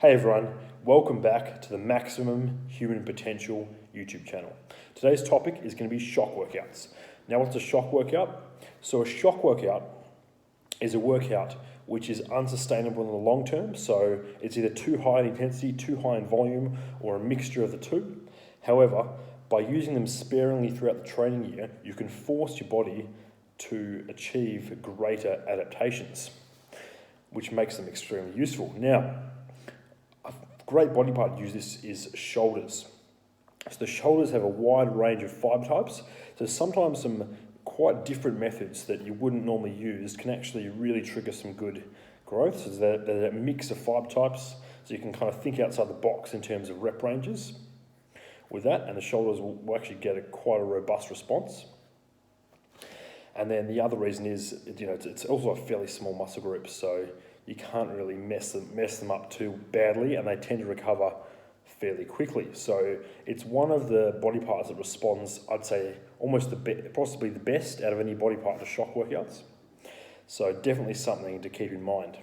Hey everyone, welcome back to the Maximum Human Potential YouTube channel. Today's topic is going to be shock workouts. Now, what's a shock workout? So a shock workout is a workout which is unsustainable in the long term. So it's either too high in intensity, too high in volume, or a mixture of the two. However, by using them sparingly throughout the training year, you can force your body to achieve greater adaptations, which makes them extremely useful. Now, a great body part to use this is shoulders. So the shoulders have a wide range of fibre types. So sometimes some quite different methods that you wouldn't normally use can actually really trigger some good growth. So there's a mix of fibre types, so you can kind of think outside the box in terms of rep ranges with that, and the shoulders will actually get quite a robust response. And then the other reason is, it's also a fairly small muscle group, so you can't really mess them up too badly, and they tend to recover fairly quickly. So it's one of the body parts that responds, I'd say, almost possibly the best out of any body part to shock workouts. So definitely something to keep in mind.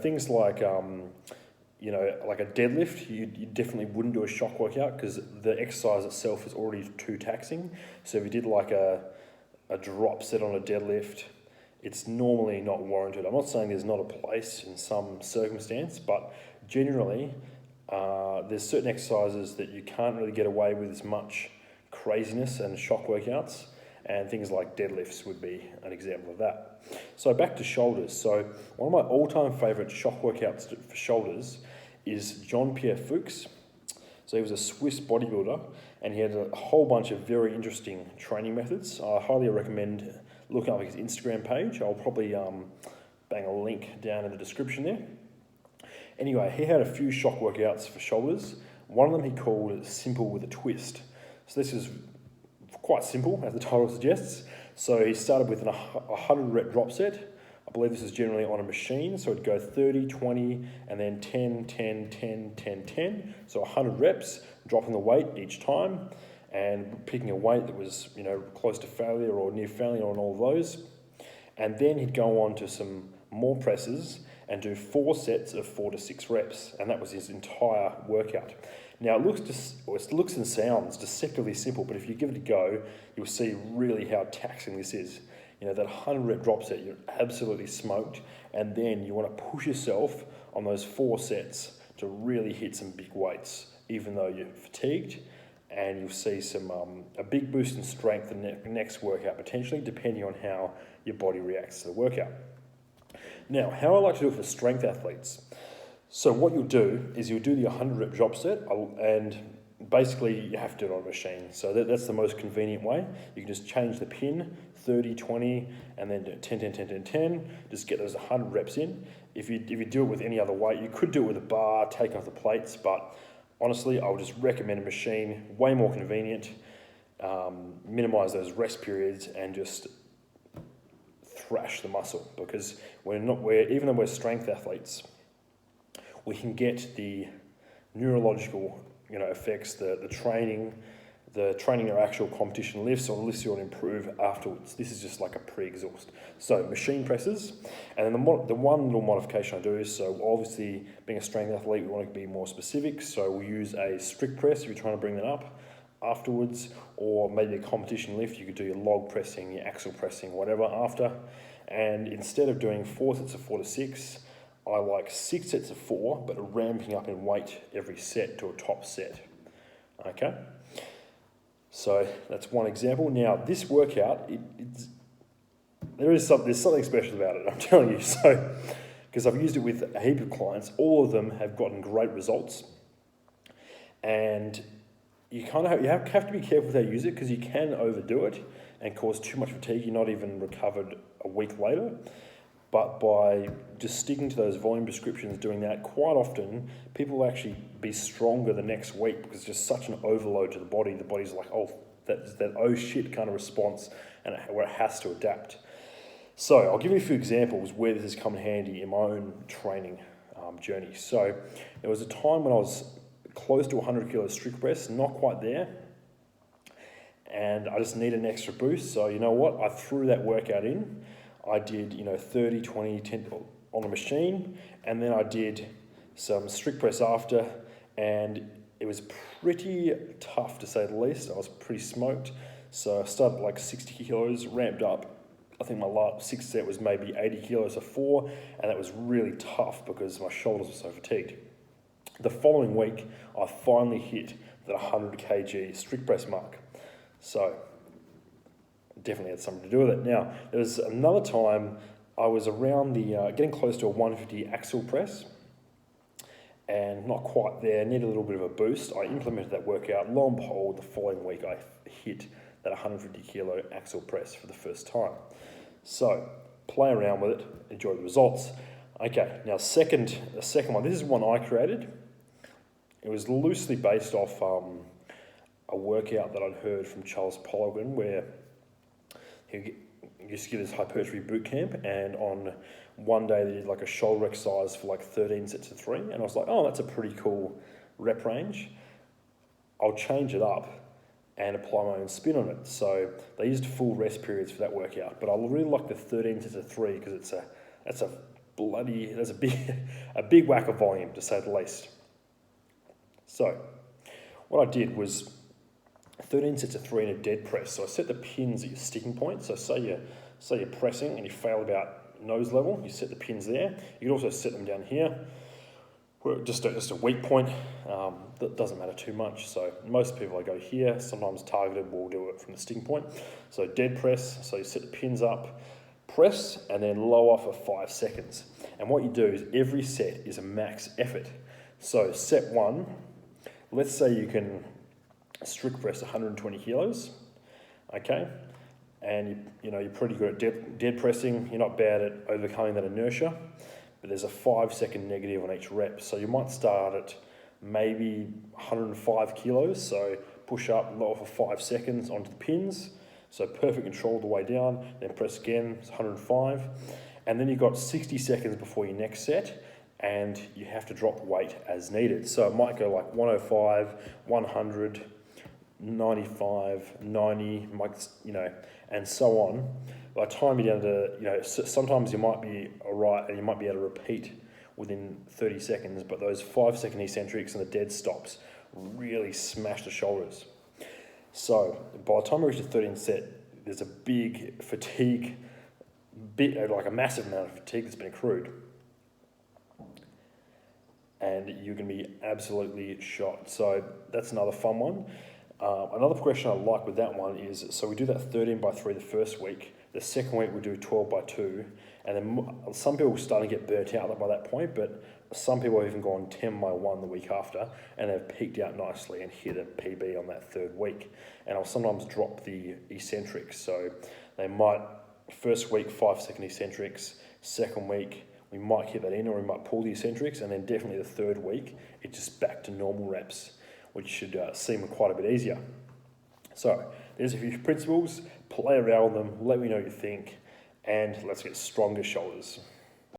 Things like, like a deadlift, you definitely wouldn't do a shock workout because the exercise itself is already too taxing. So if you did like a drop set on a deadlift, it's normally not warranted. I'm not saying there's not a place in some circumstance, but generally there's certain exercises that you can't really get away with as much craziness and shock workouts, and things like deadlifts would be an example of that. So back to shoulders. So one of my all-time favourite shock workouts for shoulders is Jean-Pierre Fuchs. So he was a Swiss bodybuilder, and he had a whole bunch of very interesting training methods. I highly recommend looking up his Instagram page. I'll probably bang a link down in the description there. Anyway, he had a few shock workouts for shoulders. One of them he called Simple with a Twist. So this is quite simple, as the title suggests. So he started with a 100 rep drop set. I believe this is generally on a machine, so it'd go 30, 20, and then 10, 10, 10, 10, 10. So 100 reps, dropping the weight each time, and picking a weight that was, close to failure or near failure on all of those. And then he'd go on to some more presses and do 4 sets of 4 to 6 reps, and that was his entire workout. Now it looks and sounds deceptively simple, but if you give it a go, you'll see really how taxing this is. That 100 rep drop set, you're absolutely smoked, and then you want to push yourself on those 4 sets to really hit some big weights, even though you're fatigued, and you'll see a big boost in strength in the next workout, potentially, depending on how your body reacts to the workout. Now, how I like to do it for strength athletes. So what you'll do is you'll do the 100 rep drop set, and basically you have to do it on a machine. So that's the most convenient way. You can just change the pin, 30, 20, and then 10, 10, 10, 10, 10. Just get those 100 reps in. If you do it with any other weight, you could do it with a bar, take off the plates, but honestly, I would just recommend a machine, way more convenient, minimize those rest periods, and just thrash the muscle, because even though we're strength athletes, we can get the neurological effects, the training or actual competition lifts or lifts you want to improve afterwards. This is just like a pre-exhaust. So machine presses, and then the one little modification I do is, so obviously being a strength athlete, we want to be more specific, so we use a strict press if you're trying to bring that up afterwards, or maybe a competition lift, you could do your log pressing, your axle pressing, whatever after. And instead of doing 4 sets of 4 to 6, I like 6 sets of 4, but ramping up in weight every set to a top set. Okay? So that's one example. Now, this workout, there's something special about it, I'm telling you. So, because I've used it with a heap of clients, all of them have gotten great results. And you have to be careful with how you use it, because you can overdo it and cause too much fatigue. You're not even recovered a week later. But by just sticking to those volume prescriptions, doing that, quite often people will actually be stronger the next week, because it's just such an overload to the body. The body's like, that oh shit kind of response, and where it has to adapt. So I'll give you a few examples where this has come in handy in my own training journey. So there was a time when I was close to 100 kilos strict press, not quite there, and I just need an extra boost. So you know what? I threw that workout in. I did 30, 20, 10 on the machine, and then I did some strict press after, and it was pretty tough to say the least. I was pretty smoked. So I started like 60 kilos, ramped up. I think my last 6th set was maybe 80 kilos of 4, and that was really tough because my shoulders were so fatigued. The following week, I finally hit the 100 kg strict press mark. So definitely had something to do with it. Now, there was another time I was around the, getting close to a 150 axle press, and not quite there, needed a little bit of a boost. I implemented that workout. Lo and behold, the following week I hit that 150 kilo axle press for the first time. So play around with it, enjoy the results. Okay, now the second one, this is one I created. It was loosely based off a workout that I'd heard from Charles Poliquin, where he used to give this hypertrophy boot camp, and on one day they did like a shoulder exercise for like 13 sets of 3, and I was like, oh, that's a pretty cool rep range. I'll change it up and apply my own spin on it. So they used full rest periods for that workout, but I really like the 13 sets of 3 because that's a big whack of volume, to say the least. So what I did was 13 sets of 3 in a dead press. So I set the pins at your sticking point. So say you're pressing and you fail about nose level, you set the pins there. You can also set them down here. Just a weak point, that doesn't matter too much. So most people, I go here, sometimes targeted will do it from the sticking point. So dead press, so you set the pins up, press, and then lower for 5 seconds. And what you do is every set is a max effort. So set 1, let's say you can strict press 120 kilos, okay? And you're pretty good at dead pressing, you're not bad at overcoming that inertia, but there's a 5-second negative on each rep. So you might start at maybe 105 kilos, so push up, lower for 5 seconds onto the pins, so perfect control the way down, then press again, it's 105, and then you've got 60 seconds before your next set, and you have to drop weight as needed. So it might go like 105, 100, 95, 90, and so on. By the time you're down to, sometimes you might be all right and you might be able to repeat within 30 seconds, but those 5-second eccentrics and the dead stops really smash the shoulders. So by the time we reach the 13th set, there's a big fatigue, like a massive amount of fatigue that's been accrued. And you're going to be absolutely shot. So that's another fun one. Another question I like with that one is, so we do that 13 by 3 the first week. The second week we do 12 by 2. And then some people are starting to get burnt out by that point, but some people have even gone 10 by 1 the week after, and they've peaked out nicely and hit a PB on that 3rd week. And I'll sometimes drop the eccentrics. So they might, first week, 5-second eccentrics, second week, we might hit that in, or we might pull the eccentrics, and then definitely the 3rd week, it's just back to normal reps, which should seem quite a bit easier. So there's a few principles, play around with them, let me know what you think, and let's get stronger shoulders.